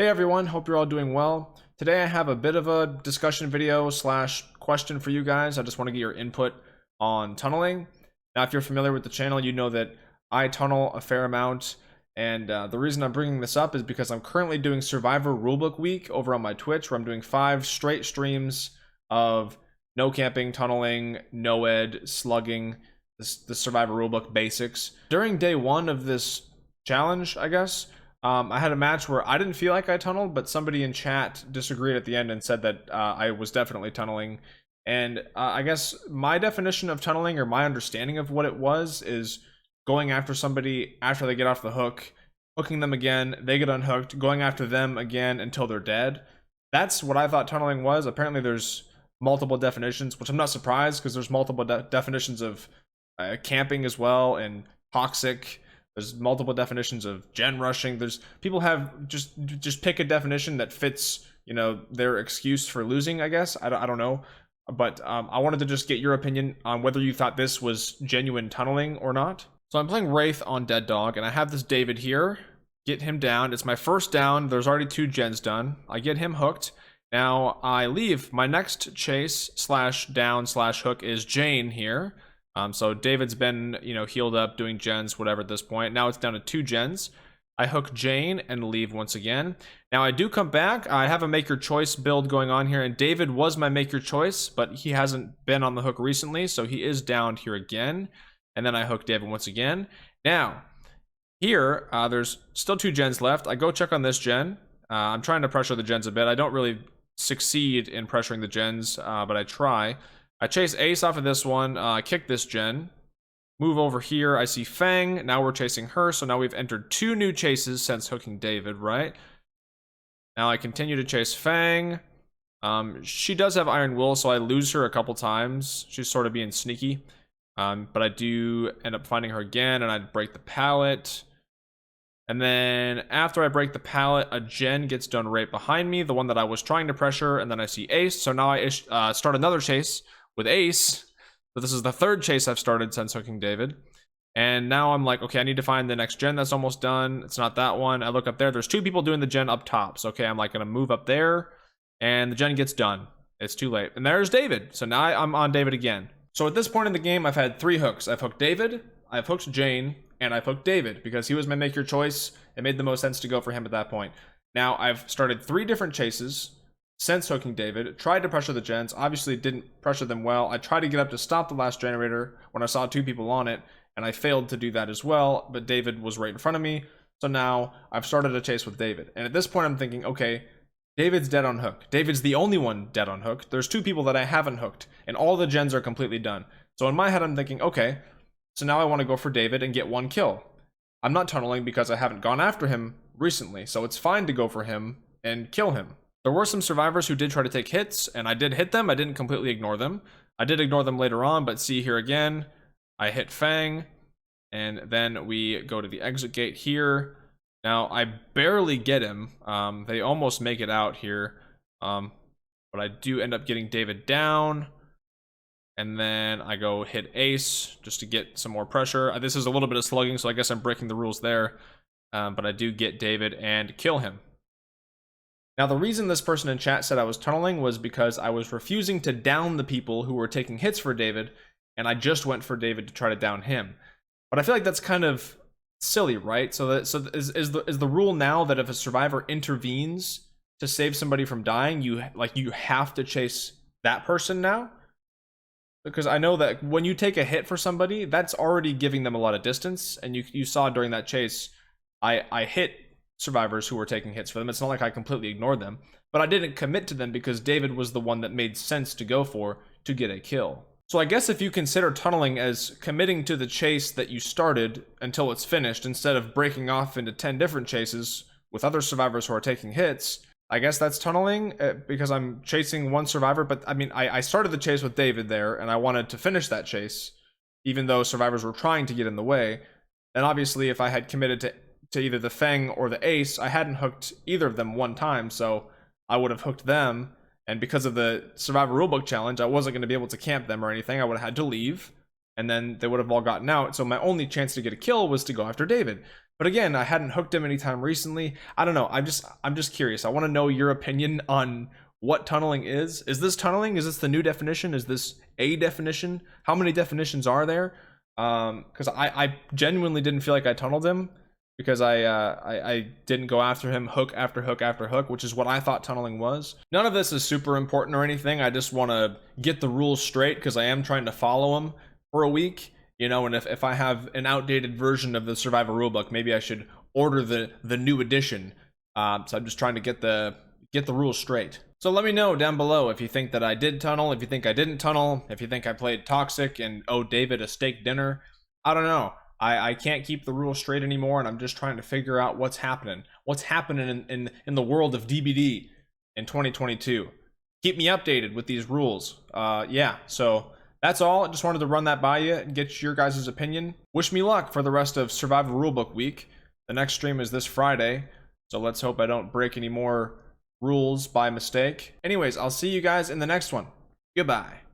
Hey everyone, hope you're all doing well. Today I have a bit of a discussion video slash question for you guys. I just want to get your input on tunneling. Now, if you're familiar with the channel, you know that I tunnel a fair amount, and the reason I'm bringing this up is because I'm currently doing Survivor Rulebook Week over on my Twitch, where I'm doing 5 straight streams of no camping, tunneling, no ed, slugging, the Survivor Rulebook basics. During day 1 of this challenge, I guess, I had a match where I didn't feel like I tunneled, but somebody in chat disagreed at the end and said that I was definitely tunneling. And I guess my definition of tunneling, or my understanding of what it was, is going after somebody after they get off the hook, hooking them again, they get unhooked, going after them again until they're dead. That's what I thought tunneling was. Apparently there's multiple definitions, which I'm not surprised, because there's multiple definitions of camping as well, and toxic. There's multiple definitions of gen rushing. There's people have just pick a definition that fits, you know, their excuse for losing, I guess. I don't know. But I wanted to just get your opinion on whether you thought this was genuine tunneling or not. So I'm playing Wraith on Dead Dog, and I have this David here. Get him down. It's my first down. There's already 2 gens done. I get him hooked. Now I leave. My next chase slash down slash hook is Jane here. So David's been, you know, healed up, doing gens, whatever at this point. Now it's down to 2 gens. I hook Jane and leave once again. Now I do come back. I have a make your choice build going on here, and David was my make your choice, but he hasn't been on the hook recently, so he is downed here again. And then I hook David once again. Now, here, there's still 2 gens left. I go check on this gen. I'm trying to pressure the gens a bit. I don't really succeed in pressuring the gens, but I try. I chase Ace off of this one, kick this gen, move over here, I see Fang, now we're chasing her, so now we've entered 2 new chases since hooking David, right? Now I continue to chase Fang. She does have Iron Will, so I lose her a couple times. She's sort of being sneaky. But I do end up finding her again, and I break the pallet. And then after I break the pallet, a gen gets done right behind me, the one that I was trying to pressure, and then I see Ace, so now I start another chase with Ace. So this is the 3rd chase I've started since hooking David. And now I'm like, okay, I need to find the next gen that's almost done. It's not that one. I look up there. There's 2 people doing the gen up top. So, okay, I'm like going to move up there. And the gen gets done. It's too late. And there's David. So now I'm on David again. So at this point in the game, I've had 3 hooks. I've hooked David, I've hooked Jane, and I've hooked David, because he was my make your choice. It made the most sense to go for him at that point. Now, I've started 3 different chases since hooking David, tried to pressure the gens, obviously didn't pressure them well. I tried to get up to stop the last generator when I saw 2 people on it, and I failed to do that as well, but David was right in front of me. So now I've started a chase with David. And at this point I'm thinking, okay, David's dead on hook. David's the only one dead on hook. There's 2 people that I haven't hooked, and all the gens are completely done. So in my head I'm thinking, okay, so now I want to go for David and get 1 kill. I'm not tunneling because I haven't gone after him recently, so it's fine to go for him and kill him. There were some survivors who did try to take hits, and I did hit them. I didn't completely ignore them. I did ignore them later on, but see here again, I hit Fang, and then we go to the exit gate here. Now, I barely get him. They almost make it out here, but I do end up getting David down, and then I go hit Ace just to get some more pressure. This is a little bit of slugging, so I guess I'm breaking the rules there, but I do get David and kill him. Now, the reason this person in chat said I was tunneling was because I was refusing to down the people who were taking hits for David, and I just went for David to try to down him. But I feel like that's kind of silly, right? So is the rule now that if a survivor intervenes to save somebody from dying, you have to chase that person now? Because I know that when you take a hit for somebody, that's already giving them a lot of distance, and you saw during that chase, I hit survivors who were taking hits for them. It's not like I completely ignored them, but I didn't commit to them because David was the one that made sense to go for to get a kill. So I guess if you consider tunneling as committing to the chase that you started until it's finished, instead of breaking off into 10 different chases with other survivors who are taking hits, I guess that's tunneling, because I'm chasing 1 survivor. But I mean, I started the chase with David there, and I wanted to finish that chase, even though survivors were trying to get in the way. And obviously, if I had committed to either the Fang or the Ace, I hadn't hooked either of them 1 time, so I would have hooked them, and because of the Survivor Rulebook challenge, I wasn't going to be able to camp them or anything. I would have had to leave, and then they would have all gotten out, so my only chance to get a kill was to go after David. But again, I hadn't hooked him anytime recently. I don't know. I'm just curious. I want to know your opinion on what tunneling is. Is this tunneling? Is this the new definition? Is this a definition? How many definitions are there? Because I genuinely didn't feel like I tunneled him, because I didn't go after him hook after hook after hook, which is what I thought tunneling was. None of this is super important or anything. I just want to get the rules straight, because I am trying to follow them for a week. You know, and if I have an outdated version of the Survivor rulebook, maybe I should order the new edition. So I'm just trying to get the rules straight. So let me know down below if you think that I did tunnel, if you think I didn't tunnel, if you think I played toxic and owed David a steak dinner. I don't know. I can't keep the rules straight anymore, and I'm just trying to figure out what's happening. What's happening in the world of DBD in 2022. Keep me updated with these rules. Yeah, so that's all. I just wanted to run that by you and get your guys' opinion. Wish me luck for the rest of Survivor Rulebook week. The next stream is this Friday, so let's hope I don't break any more rules by mistake. Anyways, I'll see you guys in the next one. Goodbye.